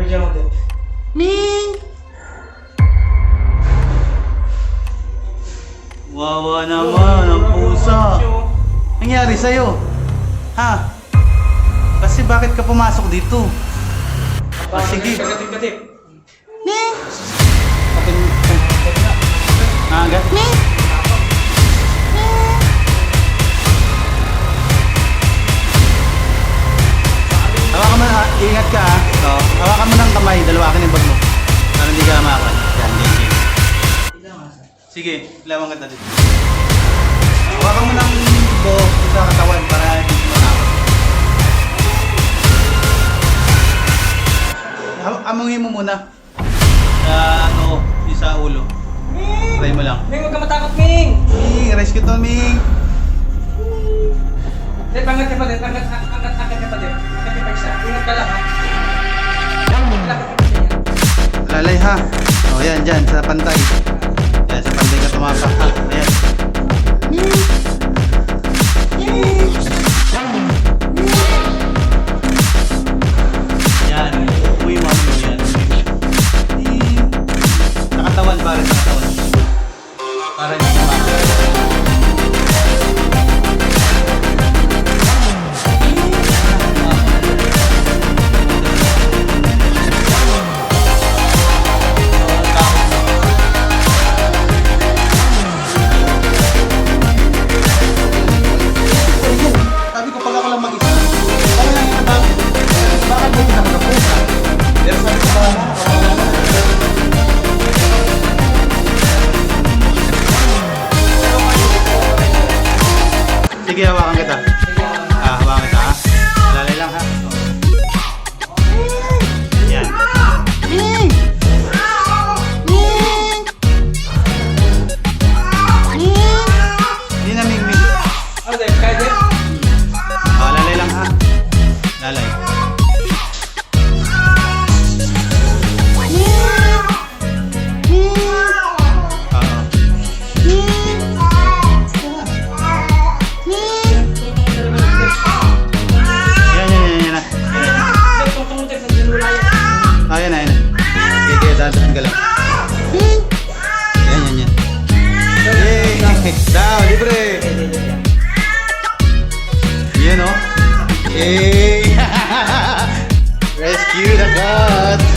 Bigyan mo din. Ming! Wawa naman ang pusa. Nangyari sa'yo? Ha? Kasi bakit ka pumasok dito? Sige. Gatip-gatip. Ming! Agad? Ming! Hawakan mo na, ingat ka ha. So, hawakan mo ng kamay, dalawakan yung bag mo. Para hindi ka makan. Yan, yan. Sige, lawan ka dito. Hawakan mo ng buo sa katawan para hindi mo matakot. Amungin mo muna. Sa ulo. Ming! Try mo lang. Ming, huwag ka matakot, Ming! Ming, rescue to, Ming. Dad, angat ka pa, Dad. Angat ka pa, Dad. Angat ka pa isa. Ingat ka lang, ha? Lalay ha. O yan, dyan, sa pantay. Yan, sa pantay ka tumapak ha. Ayan. Yan, uwi mo yan. Sa katawan, pare, sa katawan. Para hindi tumapak. Sige, hawakan kita. Hawakan kita ha. Lalay lang ha. Yan. Ming! Ming! Ming! Hindi na Ming. Ano, Dad? Kaya, Dad? Lalay lang ha. Lalay. Ayan na, ayan na. Sige, dadaan ka lang. Yan, yan, yan. Yay! Daw, libre! Yan o. Yay! Rescue the cat!